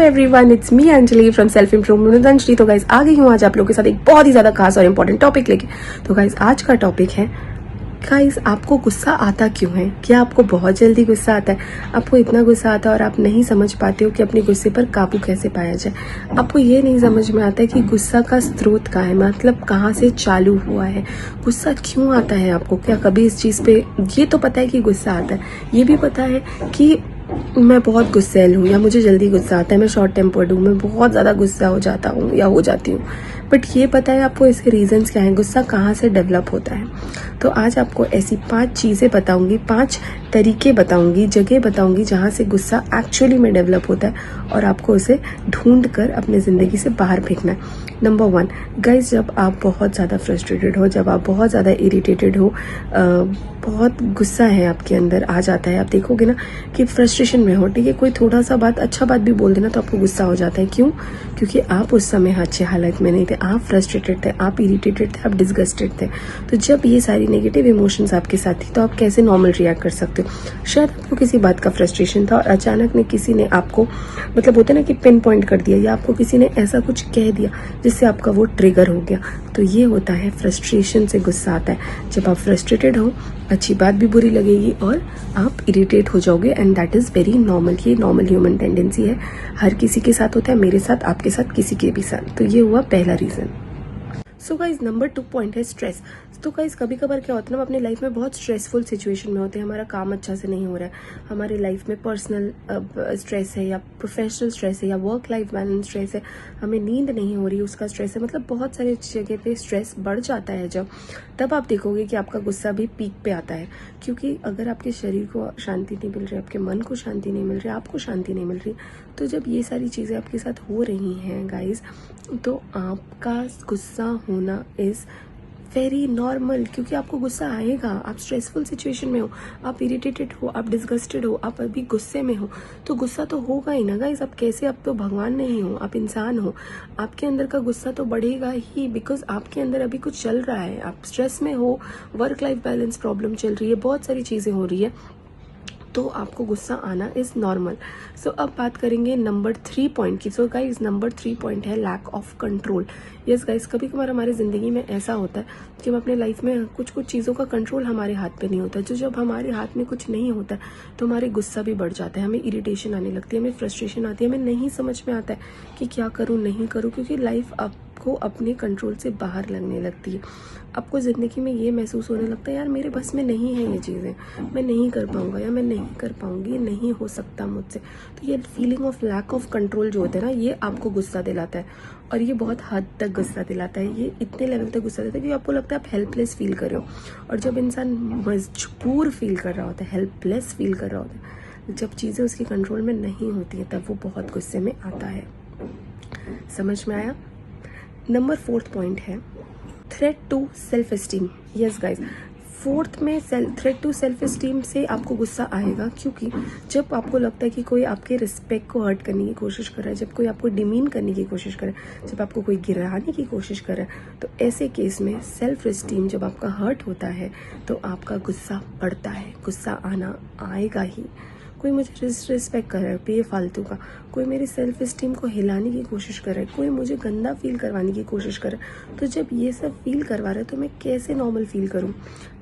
Everyone, it's me Anjali from self improvement Anjali. तो guys आ गई हूँ आज आप लोगों के साथ एक बहुत ही ज़्यादा खास और इंपॉर्टेंट टॉपिक लेके। तो गाइज आज का टॉपिक है गाइज आपको गुस्सा आता क्यों है। क्या आपको बहुत जल्दी गुस्सा आता है? आपको इतना गुस्सा आता है और आप नहीं समझ पाते हो कि अपने गुस्से पर काबू कैसे पाया जाए। आपको ये नहीं समझ में आता है कि गुस्सा का स्रोत क्या है, मतलब कहाँ से चालू हुआ है, गुस्सा क्यों आता है आपको। क्या कभी इस चीज़ पे ये तो पता है कि गुस्सा आता है, ये भी पता है कि मैं बहुत गुस्सैल हूँ या मुझे जल्दी गुस्सा आता है, मैं शॉर्ट टेम्पर्ड हूँ, मैं बहुत ज़्यादा गुस्सा हो जाता हूँ या हो जाती हूँ। बट ये पता है आपको इसके रीजंस क्या हैं, गुस्सा कहाँ से डेवलप होता है। तो आज आपको ऐसी 5 चीज़ें बताऊंगी, 5 तरीके बताऊंगी, जगह बताऊंगी जहाँ से गुस्सा एक्चुअली में डेवलप होता है और आपको उसे ढूंढ कर अपने ज़िंदगी से बाहर फेंकना है। नंबर 1 गाइज, जब आप बहुत ज़्यादा फ्रस्ट्रेटेड हो, जब आप बहुत ज़्यादा इरिटेटेड हो, बहुत गुस्सा है आपके अंदर आ जाता है, आप देखोगे ना कि फ्रस्ट्रेशन में हो, ठीक है, कोई थोड़ा सा बात अच्छा बात भी बोल देना तो आपको गुस्सा हो जाता है। क्यों? क्योंकि आप उस समय अच्छे हालत में नहीं थे, आप फ्रस्ट्रेटेड थे, आप इरिटेटेड थे, आप डिस्गस्टेड थे। तो जब ये सारी नेगेटिव इमोशंस आपके साथ थी तो आप कैसे नॉर्मल रिएक्ट कर सकते हो। शायद आपको किसी बात का फ्रस्ट्रेशन था और अचानक में किसी ने आपको, मतलब होता है ना कि पिन पॉइंट कर दिया, या आपको किसी ने ऐसा कुछ कह दिया जिससे आपका वो ट्रिगर हो गया। तो ये होता है फ्रस्ट्रेशन से गुस्सा आता है। जब आप फ्रस्ट्रेटेड हो, अच्छी बात भी बुरी लगेगी और आप इरिटेट हो जाओगे, and that is very normal. ये नॉर्मल ह्यूमन टेंडेंसी है, हर किसी के साथ होता है, मेरे साथ, आपके साथ, किसी के भी साथ। तो ये हुआ पहला रीज़न। सो गाइज नंबर 2 पॉइंट है स्ट्रेस। तो गाइज कभी कभार क्या होता है ना, हम अपने लाइफ में बहुत स्ट्रेसफुल सिचुएशन में होते हैं, हमारा काम अच्छा से नहीं हो रहा है, हमारे लाइफ में पर्सनल स्ट्रेस है या प्रोफेशनल स्ट्रेस है या वर्क लाइफ बैलेंस स्ट्रेस है, हमें नींद नहीं हो रही उसका स्ट्रेस है, मतलब बहुत सारी जगह पे स्ट्रेस बढ़ जाता है। जब तब आप देखोगे कि आपका गुस्सा भी पीक पे आता है, क्योंकि अगर आपके शरीर को शांति नहीं मिल रही, आपके मन को शांति नहीं मिल रही, आपको शांति नहीं मिल रही, तो जब ये सारी चीज़ें आपके साथ हो रही हैं गाइज, तो आपका गुस्सा होना इज़ वेरी नॉर्मल। क्योंकि आपको गुस्सा आएगा, आप स्ट्रेसफुल सिचुएशन में हो, आप इरिटेटेड हो, आप डिस्गस्टेड हो, आप अभी गुस्से में हो, तो गुस्सा तो होगा ही ना गाइज। आप कैसे, आप तो भगवान नहीं हो, आप इंसान हो, आपके अंदर का गुस्सा तो बढ़ेगा ही, बिकॉज आपके अंदर अभी कुछ चल रहा है, आप स्ट्रेस में हो, वर्क लाइफ बैलेंस प्रॉब्लम चल रही है, बहुत सारी चीज़ें हो रही है, तो आपको गुस्सा आना इज़ नॉर्मल। सो अब बात करेंगे नंबर 3 पॉइंट की। सो गाइज नंबर 3 पॉइंट है lack of control. Yes guys, कभी कभार हमारी ज़िंदगी में ऐसा होता है कि हम अपने लाइफ में कुछ चीज़ों का कंट्रोल हमारे हाथ पे नहीं होता। जो जब हमारे हाथ में कुछ नहीं होता तो हमारे गुस्सा भी बढ़ जाता है, हमें इरिटेशन आने लगती है, हमें फ्रस्ट्रेशन आती है, हमें नहीं समझ में आता है कि क्या करूँ नहीं करूँ, क्योंकि लाइफ आपको अपने कंट्रोल से बाहर लगने लगती है। आपको ज़िंदगी में ये महसूस होने लगता है यार मेरे बस में नहीं है ये चीज़ें, मैं नहीं कर पाऊंगा या मैं नहीं कर पाऊंगी, ये नहीं हो सकता मुझसे। तो ये feeling of lack of control जो होता है ना, ये आपको गुस्सा दिलाता है, और ये बहुत हद तक गुस्सा दिलाता है। ये इतने लेवल तक गुस्सा देता है कि आपको लगता है आप हेल्पलेस फील कर रहे हो। और जब इंसान मजबूर फील कर रहा होता है, हेल्पलेस फील कर रहा होता है, जब चीज़ें उसके कंट्रोल में नहीं होती है, तब वो बहुत गुस्से में आता है। समझ में आया? नंबर 4 पॉइंट है threat to self esteem. Yes guys, 4th में थ्रेट टू सेल्फ एस्टीम से आपको गुस्सा आएगा, क्योंकि जब आपको लगता है कि कोई आपके रिस्पेक्ट को हर्ट करने की कोशिश कर रहा है, जब कोई आपको डिमीन करने की कोशिश कर रहा है, जब आपको कोई गिराने की कोशिश कर रहा है, तो ऐसे केस में सेल्फ एस्टीम जब आपका हर्ट होता है तो आपका गुस्सा बढ़ता है। गुस्सा आना आएगा ही। कोई मुझे डिसरिस्पेक्ट कर रहा है बेफालतू का, कोई मेरी सेल्फ एस्टीम को हिलाने की कोशिश कर रहा है, कोई मुझे गंदा फील करवाने की कोशिश कर रहा है, तो जब ये सब फील करवा रहा है तो मैं कैसे नॉर्मल फील करूं,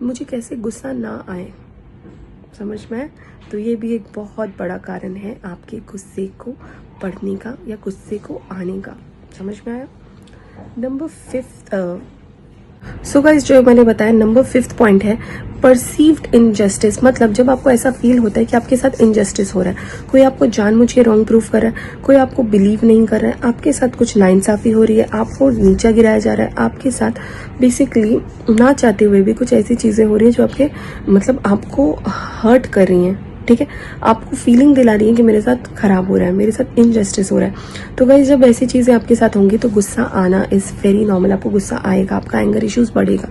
मुझे कैसे गुस्सा ना आए। समझ में आए? तो ये भी एक बहुत बड़ा कारण है आपके गुस्से को बढ़ने का या गुस्से को आने का। समझ में आया? नंबर 5 सो गाइस, जो मैंने बताया नंबर 5 पॉइंट है परसीव्ड इनजस्टिस। मतलब जब आपको ऐसा फील होता है कि आपके साथ इनजस्टिस हो रहा है, कोई आपको जानबूझ के रॉन्ग प्रूफ कर रहा है, कोई आपको बिलीव नहीं कर रहा है, आपके साथ कुछ नाइंसाफी हो रही है, आपको नीचा गिराया जा रहा है, आपके साथ बेसिकली ना चाहते हुए भी कुछ ऐसी चीज़ें हो रही हैं जो आपके, मतलब आपको हर्ट कर रही हैं, ठीक है, आपको फीलिंग दिला रही है कि मेरे साथ खराब हो रहा है, मेरे साथ इनजस्टिस हो रहा है। तो गाइस जब ऐसी चीज़ें आपके साथ होंगी तो गुस्सा आना इज़ वेरी नॉर्मल। आपको गुस्सा आएगा, आपका एंगर इश्यूज बढ़ेगा,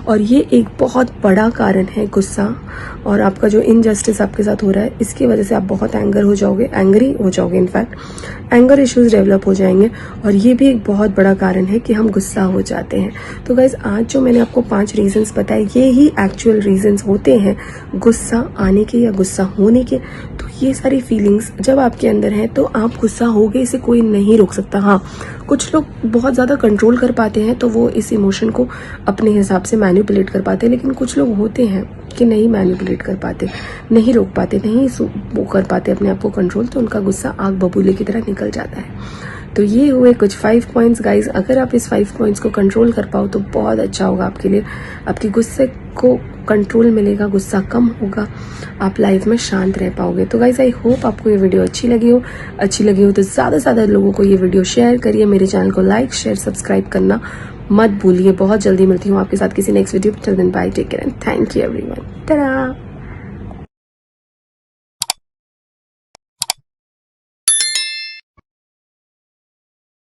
और ये एक बहुत बड़ा कारण है गुस्सा। और आपका जो इनजस्टिस आपके साथ हो रहा है, इसकी वजह से आप बहुत एंग्री हो जाओगे, इनफैक्ट एंगर इश्यूज डेवलप हो जाएंगे, और ये भी एक बहुत बड़ा कारण है कि हम गुस्सा हो जाते हैं। तो गाइज आज जो मैंने आपको 5 रीजंस बताए, ये ही एक्चुअल रीजंस होते हैं गुस्सा आने के या गुस्सा होने के। तो ये सारी फीलिंग्स जब आपके अंदर है तो आप गुस्सा हो गए, इसे कोई नहीं रोक सकता। हाँ, कुछ लोग बहुत ज़्यादा कंट्रोल कर पाते हैं तो वो इस इमोशन को अपने हिसाब से मैनिपुलेट कर पाते हैं, लेकिन कुछ लोग होते हैं कि नहीं मैनिपुलेट कर पाते, नहीं रोक पाते, नहीं वो कर पाते अपने आप को कंट्रोल, तो उनका गुस्सा आग बबूले की तरह निकल जाता है। तो ये हुए कुछ 5 पॉइंट्स गाइज। अगर आप इस 5 पॉइंट्स को कंट्रोल कर पाओ तो बहुत अच्छा होगा आपके लिए। आपके गुस्से को कंट्रोल मिलेगा, गुस्सा कम होगा, आप लाइफ में शांत रह पाओगे। तो गाइज आई होप आपको ये वीडियो अच्छी लगी हो तो ज़्यादा से ज़्यादा लोगों को ये वीडियो शेयर करिए। मेरे चैनल को लाइक शेयर सब्सक्राइब करना मत भूलिए। बहुत जल्दी मिलती हूँ आपके साथ किसी next video. Till then bye, take care and thank you everyone. Tata.